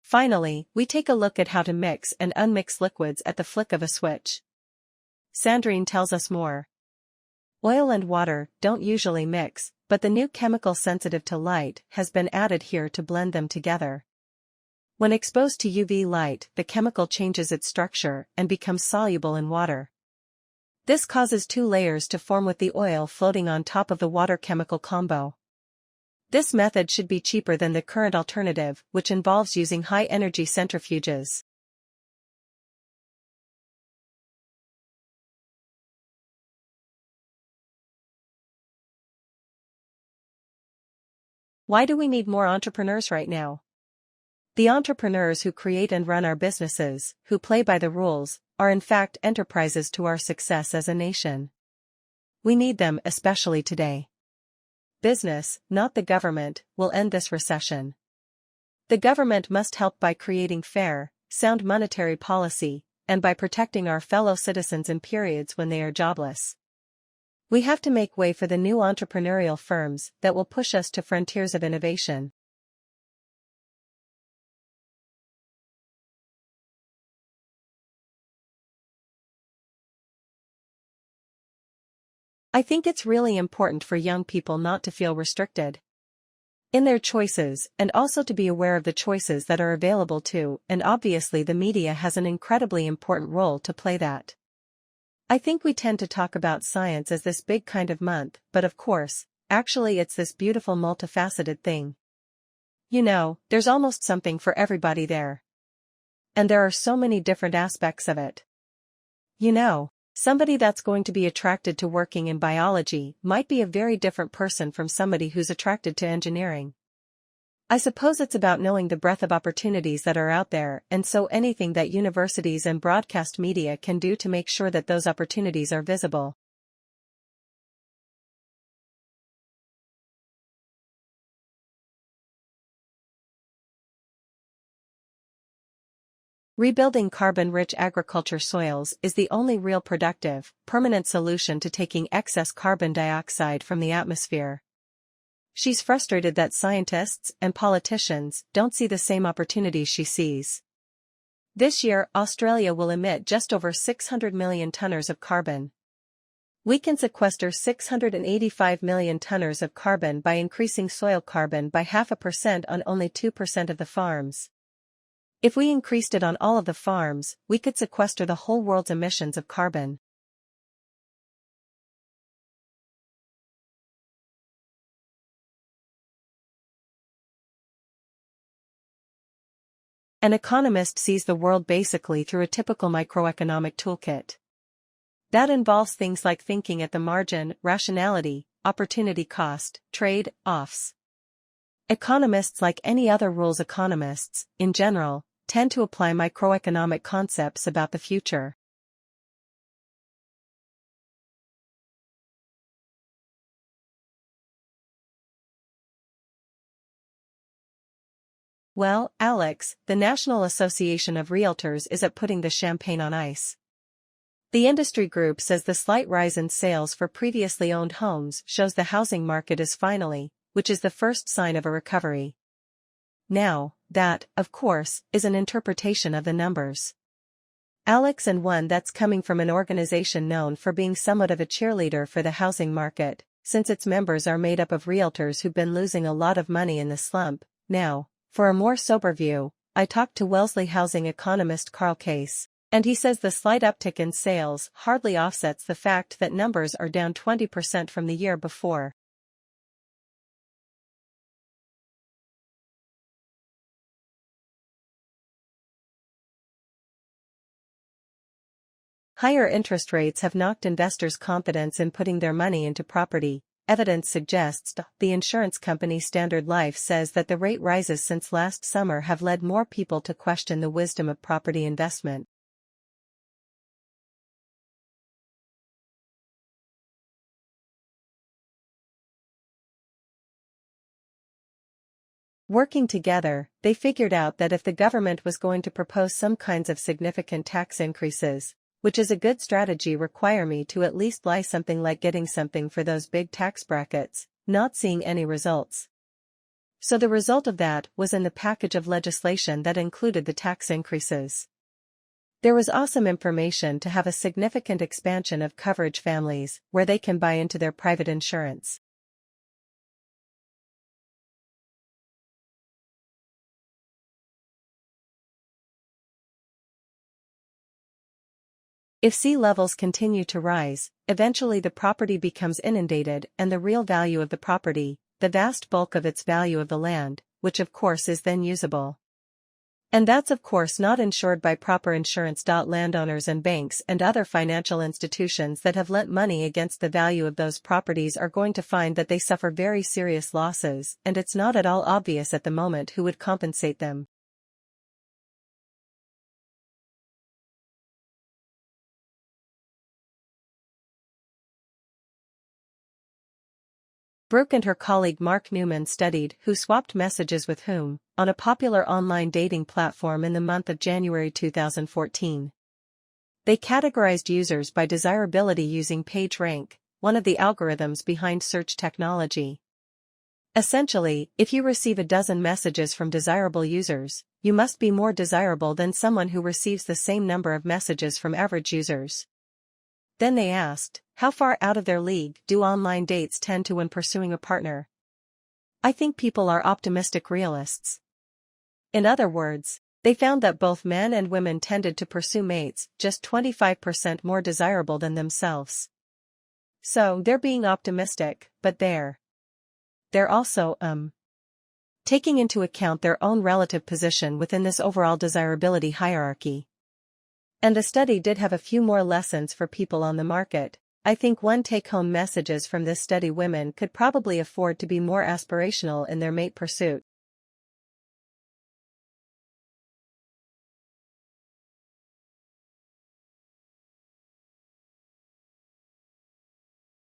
Finally, we take a look at how to mix and unmix liquids at the flick of a switch. Sandrine tells us more. Oil and water don't usually mix, but the new chemical sensitive to light has been added here to blend them together. When exposed to UV light, the chemical changes its structure and becomes soluble in water. This causes two layers to form with the oil floating on top of the water-chemical combo. This method should be cheaper than the current alternative, which involves using high-energy centrifuges. Why do we need more entrepreneurs right now? The entrepreneurs who create and run our businesses, who play by the rules, are in fact enterprises to our success as a nation. We need them especially today. Business, not the government, will end this recession. The government must help by creating fair, sound monetary policy, and by protecting our fellow citizens in periods when they are jobless. We have to make way for the new entrepreneurial firms that will push us to frontiers of innovation. I think it's really important for young people not to feel restricted in their choices and also to be aware of the choices that are available to, and obviously the media has an incredibly important role to play that. I think we tend to talk about science as this big kind of month, but of course, actually it's this beautiful multifaceted thing. You know, there's almost something for everybody there. And there are so many different aspects of it. You know, somebody that's going to be attracted to working in biology might be a very different person from somebody who's attracted to engineering. I suppose it's about knowing the breadth of opportunities that are out there, and so anything that universities and broadcast media can do to make sure that those opportunities are visible. Rebuilding carbon-rich agriculture soils is the only real productive, permanent solution to taking excess carbon dioxide from the atmosphere. She's frustrated that scientists and politicians don't see the same opportunities she sees. This year, Australia will emit just over 600 million tons of carbon. We can sequester 685 million tons of carbon by increasing soil carbon by 0.5% on only 2% of the farms. If we increased it on all of the farms, we could sequester the whole world's emissions of carbon. An economist sees the world basically through a typical microeconomic toolkit. That involves things like thinking at the margin, rationality, opportunity cost, trade-offs. Economists, like any other rules economists, in general, tend to apply microeconomic concepts about the future. Well, Alex, the National Association of Realtors is at putting the champagne on ice. The industry group says the slight rise in sales for previously owned homes shows the housing market is finally, which is the first sign of a recovery. Now, that, of course, is an interpretation of the numbers. Alex, and one that's coming from an organization known for being somewhat of a cheerleader for the housing market, since its members are made up of realtors who've been losing a lot of money in the slump. Now, for a more sober view, I talked to Wellesley housing economist Carl Case, and he says the slight uptick in sales hardly offsets the fact that numbers are down 20% from the year before. Higher interest rates have knocked investors' confidence in putting their money into property, evidence suggests. The insurance company Standard Life says that the rate rises since last summer have led more people to question the wisdom of property investment. Working together, they figured out that if the government was going to propose some kinds of significant tax increases, which is a good strategy, require me to at least lie something like getting something for those big tax brackets, not seeing any results. So the result of that was in the package of legislation that included the tax increases. There was awesome information to have a significant expansion of coverage families where they can buy into their private insurance. If sea levels continue to rise, eventually the property becomes inundated and the real value of the property, the vast bulk of its value of the land, which of course is then usable. And that's of course not insured by proper insurance. Landowners and banks and other financial institutions that have lent money against the value of those properties are going to find that they suffer very serious losses, and it's not at all obvious at the moment who would compensate them. Brooke and her colleague Mark Newman studied who swapped messages with whom on a popular online dating platform in the month of January 2014. They categorized users by desirability using PageRank, one of the algorithms behind search technology. Essentially, if you receive a dozen messages from desirable users, you must be more desirable than someone who receives the same number of messages from average users. Then they asked, how far out of their league do online dates tend to when pursuing a partner? I think people are optimistic realists. In other words, they found that both men and women tended to pursue mates just 25% more desirable than themselves. So they're being optimistic, but they're also, taking into account their own relative position within this overall desirability hierarchy. And the study did have a few more lessons for people on the market. I think one take-home messages from this study: women could probably afford to be more aspirational in their mate pursuit.